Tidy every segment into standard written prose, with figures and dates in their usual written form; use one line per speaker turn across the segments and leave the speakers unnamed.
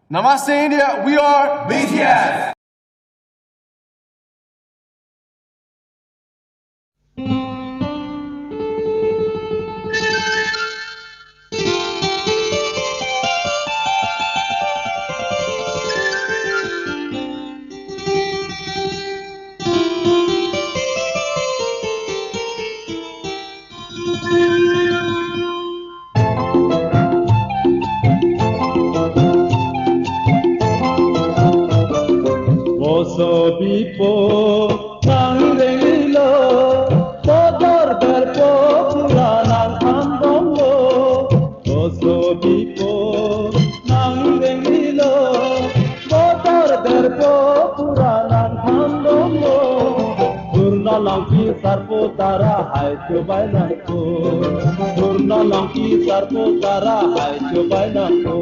Namaste India, we are BTS!
Oso bipo nang rengilo Bodor berpo puranang andongo Oso bipo nang rengilo Bodor berpo puranang andongo Purna langki sarpo tara hai cobai nanko Purna langki sarpo tara hai cobai nanko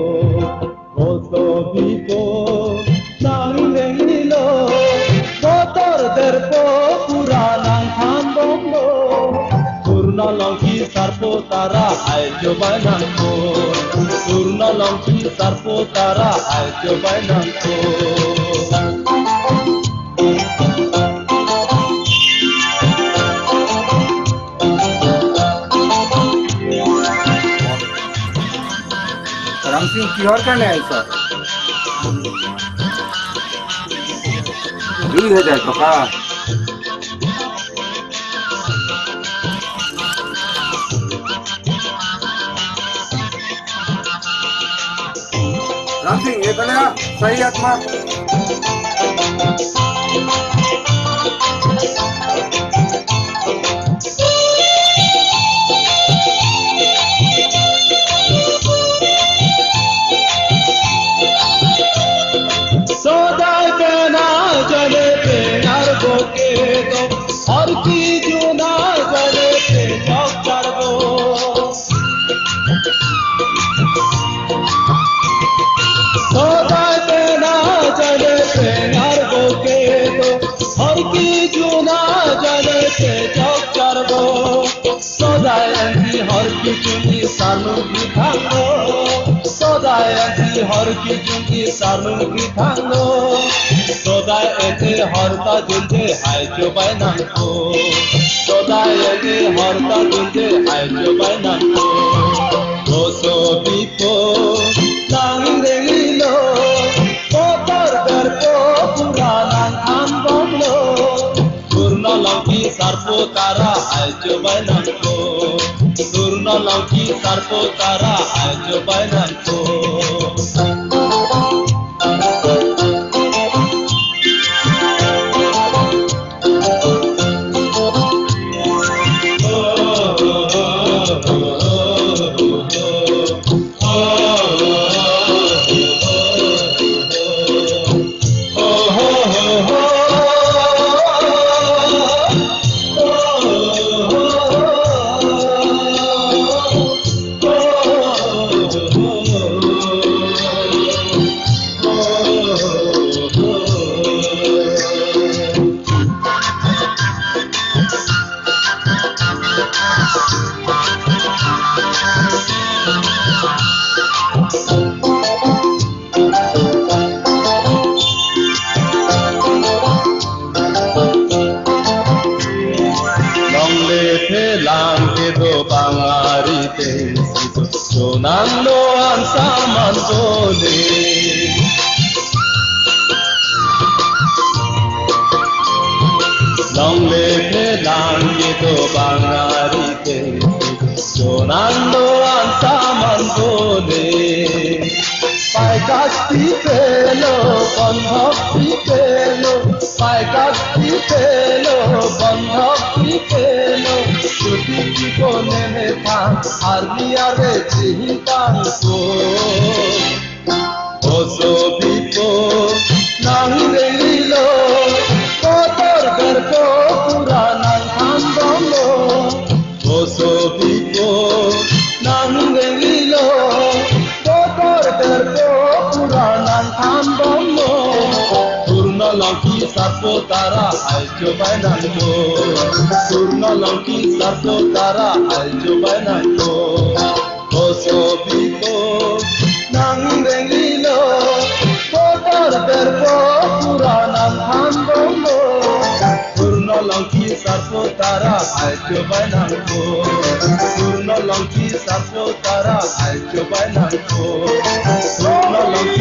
Oso bipo nang rengilo Bodor berpo puranang andongo Purna langki sarpo tara hai cobai nanko Purna langki sarpo tara hai cobai nanko
Ram Singh की और करने आए sir 2000 とか Ram Singh ये करेगा सही आत्मा
और की जुना करे पे डॉक्टर वो सोदा देना चले पे नार वो के तो और की जुना चले पे डॉक्टर वो सोदा यांती हर की जुनी सानू की थांगो सोदा यांती हर की जुनी सानू की थांगो सोदा एते हरता जुंजे हाय जोबाय नांको सोदा एते हरता जुंजे हाय जोबाय नांको ओसो बिपो नांग रेंगिलो बोतर बेरको पुरानां आंबंगलो पूर्ण लंकी सारपो तारा हाय जोबाय नांको पूर्ण lanky सारपो Tara hi जोबाय नांको Sonando ansaman bole Long leve lange do bangarite Sonando ansaman bole Pai gasti pelo bandhakti pelo Pai gasti pelo bandhakti pelo Chuti জীবনে মেথা আর নিয়ারে চিন্তাঙ্কো ওসো বিপো নাং রেলিলো কতর গর্ব পুরানাং আন্দোলো ওসো বিপো নাং রেলিলো কতর গর্ব পুরানাং আন্দোলো পূর্ণ লঙ্কি সাপো তারা হাই জোবাই নাঙ্গো পূর্ণ লঙ্কি সাপো তারা হাই জোবাই নাঙ্গো ওসো বিপো নাং রেলিলো sarfo tara acho bainanko Purno longki sarfo tara acho bainanko Purno longki